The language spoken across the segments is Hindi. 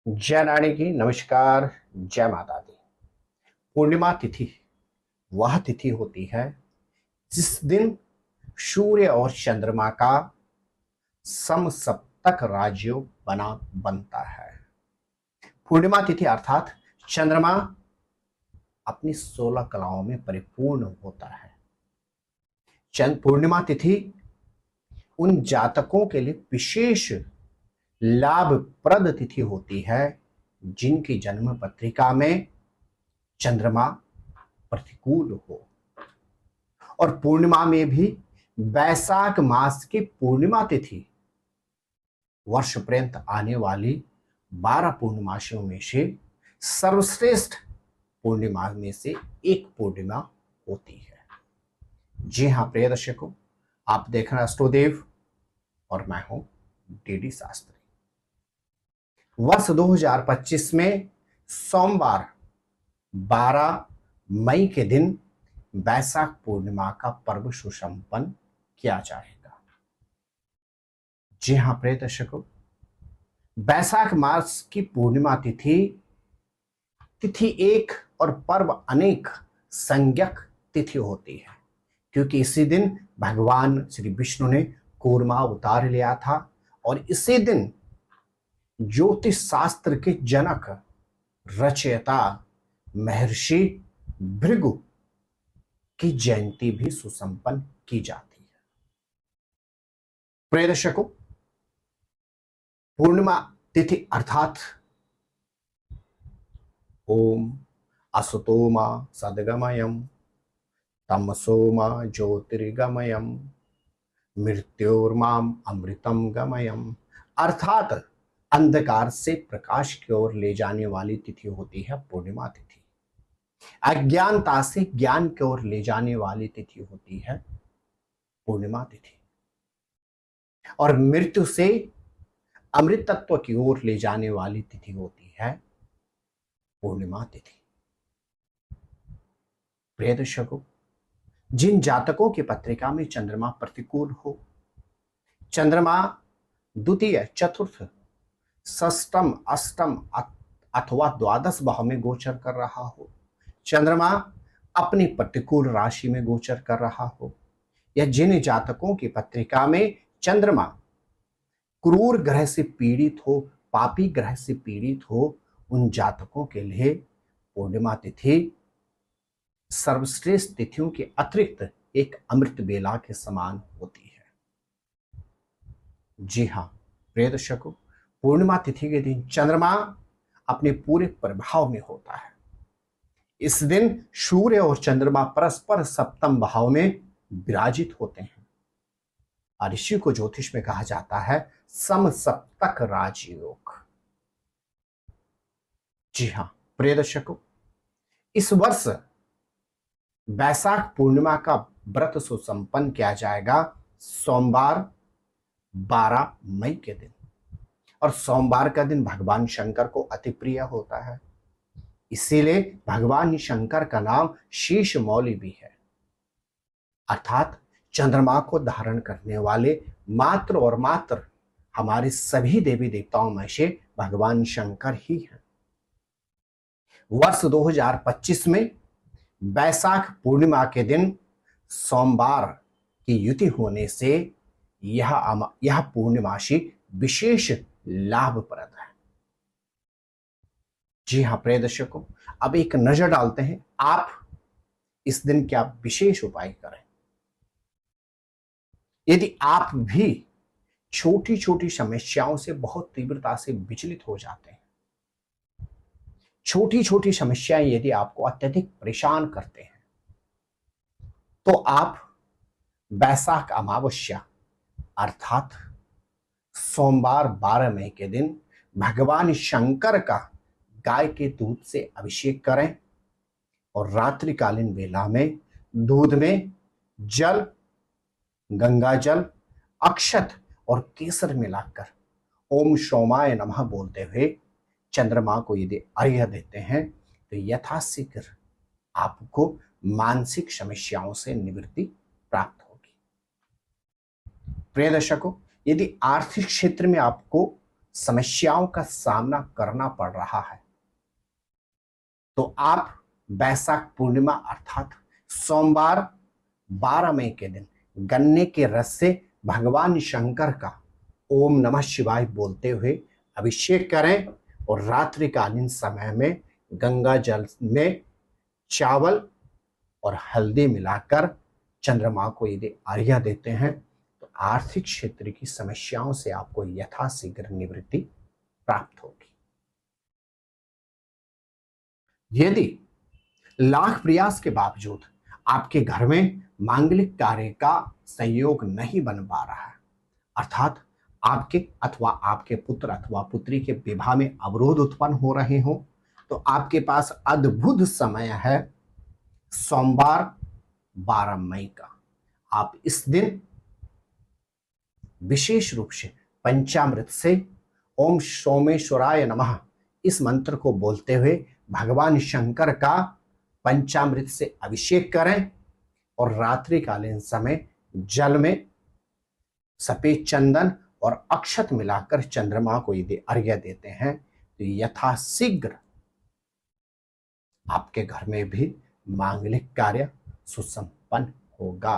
जय रानी की नमस्कार। जय माता दी। पूर्णिमा तिथि वह तिथि होती है जिस दिन सूर्य और चंद्रमा का समसप्तक राजयोग बनता है। पूर्णिमा तिथि अर्थात चंद्रमा अपनी 16 कलाओं में परिपूर्ण होता है। चंद पूर्णिमा तिथि उन जातकों के लिए विशेष लाभप्रद तिथि होती है जिनकी जन्म पत्रिका में चंद्रमा प्रतिकूल हो। और पूर्णिमा में भी वैशाख मास की पूर्णिमा तिथि वर्ष पर्यंत आने वाली 12 पूर्णिमासियों में से सर्वश्रेष्ठ पूर्णिमा में से एक पूर्णिमा होती है। जी हाँ प्रिय दर्शकों, आप देख रहे हैं अष्टोदेव और मैं हूं डीडी शास्त्री। वर्ष 2025 में सोमवार 12 मई के दिन वैशाख पूर्णिमा का पर्व सुसंपन्न किया जाएगा। जी हाँ प्रिय दर्शकों, वैशाख मास की पूर्णिमा तिथि एक और पर्व अनेक संज्ञक तिथि होती है, क्योंकि इसी दिन भगवान श्री विष्णु ने कूर्मा उतार लिया था और इसी दिन ज्योतिष शास्त्र के जनक रचयिता महर्षि भृगु की जयंती भी सुसंपन्न की जाती है। प्रिय दर्शकों, पूर्णिमा तिथि अर्थात ओम असतोमा सद्गमयम तमसोमा ज्योतिर्गमयम मृत्योर्माम अमृतम गमयम अर्थात अंधकार से प्रकाश की ओर ले जाने वाली तिथि होती है पूर्णिमा तिथि। अज्ञानता से ज्ञान की ओर ले जाने वाली तिथि होती है पूर्णिमा तिथि। और मृत्यु से अमृत तत्व की ओर ले जाने वाली तिथि होती है पूर्णिमा तिथि। प्रिय दर्शकों, जिन जातकों की पत्रिका में चंद्रमा प्रतिकूल हो, चंद्रमा द्वितीय चतुर्थ षष्टम अष्टम अथवा द्वादश भाव में गोचर कर रहा हो, चंद्रमा अपनी प्रतिकूल राशि में गोचर कर रहा हो, या जिन जातकों की पत्रिका में चंद्रमा क्रूर ग्रह से पीड़ित हो, पापी ग्रह से पीड़ित हो, उन जातकों के लिए पूर्णिमा तिथि सर्वश्रेष्ठ तिथियों के अतिरिक्त एक अमृत बेला के समान होती है। जी हाँ प्रिय दर्शकों, पूर्णिमा तिथि के दिन चंद्रमा अपने पूरे प्रभाव में होता है। इस दिन सूर्य और चंद्रमा परस्पर सप्तम भाव में विराजित होते हैं और इसी को ज्योतिष में कहा जाता है समसप्तक राजयोग। जी हाँ प्रिय दर्शकों, इस वर्ष वैशाख पूर्णिमा का व्रत सुसंपन्न किया जाएगा सोमवार 12 मई के दिन। और सोमवार का दिन भगवान शंकर को अति प्रिय होता है, इसीलिए भगवान शंकर का नाम शीश मौली भी है, अर्थात चंद्रमा को धारण करने वाले मात्र और मात्र हमारे सभी देवी देवताओं में से भगवान शंकर ही हैं। वर्ष 2025 में वैशाख पूर्णिमा के दिन सोमवार की युति होने से यह पूर्णिमासी विशेष लाभप्रद है। जी हाँ प्रिय दर्शकों, अब एक नजर डालते हैं आप इस दिन क्या विशेष उपाय करें। यदि आप भी छोटी छोटी समस्याओं से बहुत तीव्रता से विचलित हो जाते हैं, छोटी छोटी समस्याएं यदि आपको अत्यधिक परेशान करते हैं, तो आप वैशाख अमावस्या अर्थात सोमवार 12 मई के दिन भगवान शंकर का गाय के दूध से अभिषेक करें और रात्रिकालीन वेला में दूध में जल, गंगा जल, अक्षत और केसर मिलाकर ओम सोमाय नमः बोलते हुए चंद्रमा को यदि अर्घ्य देते हैं तो यथाशीघ्र आपको मानसिक समस्याओं से निवृत्ति प्राप्त होगी। प्रिय दर्शकों, यदि आर्थिक क्षेत्र में आपको समस्याओं का सामना करना पड़ रहा है, तो आप बैसाख पूर्णिमा अर्थात सोमवार 12 मई के दिन गन्ने के रस से भगवान शंकर का ओम नमः शिवाय बोलते हुए अभिषेक करें और रात्रिकालीन समय में गंगा जल में चावल और हल्दी मिलाकर चंद्रमा को यदि अर्घ्य देते हैं तो आर्थिक क्षेत्र की समस्याओं से आपको यथाशीघ्र निवृत्ति प्राप्त होगी। यदि लाख प्रयास के बावजूद आपके घर में मांगलिक कार्य का संयोग नहीं बन पा रहा है, अर्थात आपके अथवा आपके पुत्र अथवा पुत्री के विवाह में अवरोध उत्पन्न हो रहे हो, तो आपके पास अद्भुत समय है सोमवार 12 मई का। आप इस दिन विशेष रूप से पंचामृत से ओम सोमेश्वराय नमः इस मंत्र को बोलते हुए भगवान शंकर का पंचामृत से अभिषेक करें और रात्रिकालीन समय जल में सफेद चंदन और अक्षत मिलाकर चंद्रमा को यदि अर्घ्य देते हैं तो यथाशीघ्र आपके घर में भी मांगलिक कार्य सुसंपन्न होगा।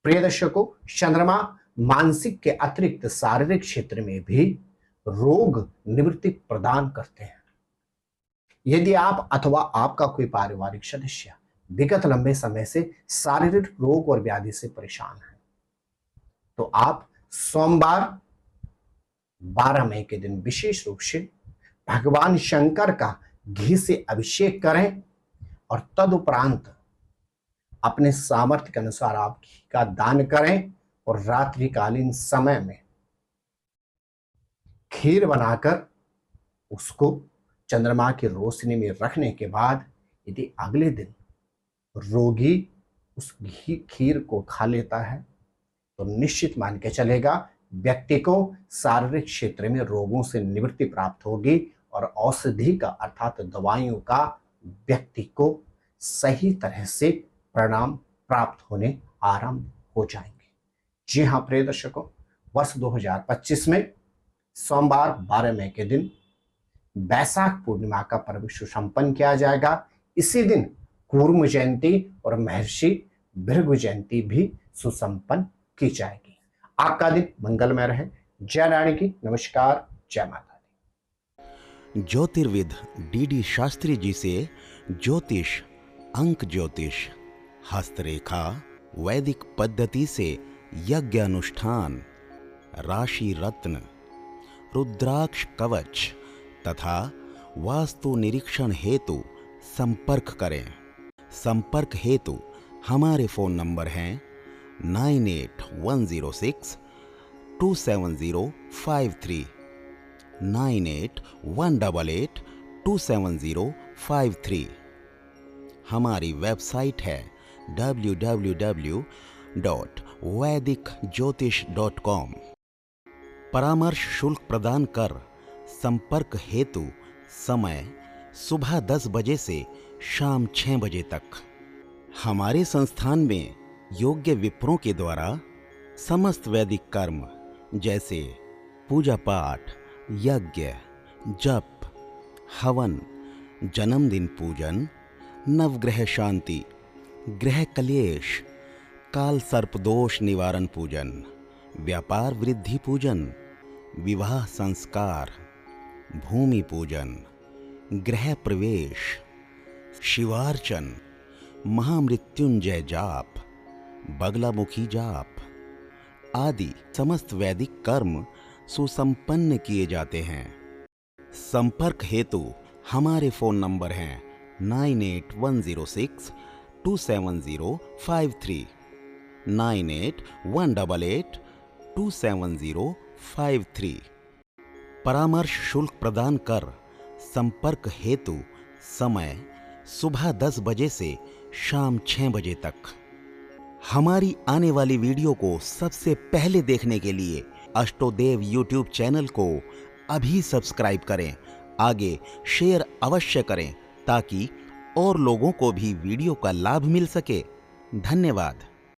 प्रिय दर्शकों, चंद्रमा मानसिक के अतिरिक्त शारीरिक क्षेत्र में भी रोग निवृत्ति प्रदान करते हैं। यदि आप अथवा आपका कोई पारिवारिक सदस्य विगत लंबे समय से शारीरिक रोग और व्याधि से परेशान है, तो आप सोमवार 12 मई के दिन विशेष रूप से भगवान शंकर का घी से अभिषेक करें और तदुपरांत अपने सामर्थ्य के अनुसार आप घी का दान करें और रात्रिकालीन समय में खीर बनाकर उसको चंद्रमा की रोशनी में रखने के बाद यदि अगले दिन रोगी उस खीर को खा लेता है तो निश्चित मान के चलेगा व्यक्ति को शारीरिक क्षेत्र में रोगों से निवृत्ति प्राप्त होगी और औषधि का अर्थात दवाइयों का व्यक्ति को सही तरह से परिणाम प्राप्त होने आरंभ हो जाएंगे। जी हाँ प्रिय दर्शकों, वर्ष 2025 में सोमवार 12 मई के दिन बैसाख पूर्णिमा का पर्व सुसंपन्न किया जाएगा। इसी दिन कूर्म जयंती और महर्षि भृगु जयंती भी सुसंपन्न की जाएगी। आपका दिन मंगलमय रहे। जय रानी की नमस्कार, जय माता दी। ज्योतिर्विद डीडी शास्त्री जी से ज्योतिष, अंक ज्योतिष, हस्तरेखा, वैदिक पद्धति से यज्ञ अनुष्ठान, राशि रत्न, रुद्राक्ष कवच तथा वास्तु निरीक्षण हेतु संपर्क करें। संपर्क हेतु हमारे फोन नंबर हैं 9810627053, 9818827053। हमारी वेबसाइट है www.vedicjyotish.com। परामर्श शुल्क प्रदान कर संपर्क हेतु समय सुबह 10 बजे से शाम 6 बजे तक। हमारे संस्थान में योग्य विप्रों के द्वारा समस्त वैदिक कर्म जैसे पूजा पाठ, यज्ञ, जप, हवन, जन्मदिन पूजन, नवग्रह शांति, ग्रह कलेश, काल सर्प दोष निवारण पूजन, व्यापार वृद्धि पूजन, विवाह संस्कार, भूमि पूजन, गृह प्रवेश, शिवार्चन, महामृत्युंजय जाप, बगलामुखी जाप आदि समस्त वैदिक कर्म सुसंपन्न किए जाते हैं। संपर्क हेतु हमारे फोन नंबर हैं 9810627053, 9818827053। परामर्श शुल्क प्रदान कर संपर्क हेतु समय सुबह 10 बजे से शाम 6 बजे तक। हमारी आने वाली वीडियो को सबसे पहले देखने के लिए अष्टोदेव यूट्यूब चैनल को अभी सब्सक्राइब करें। आगे शेयर अवश्य करें ताकि और लोगों को भी वीडियो का लाभ मिल सके। धन्यवाद।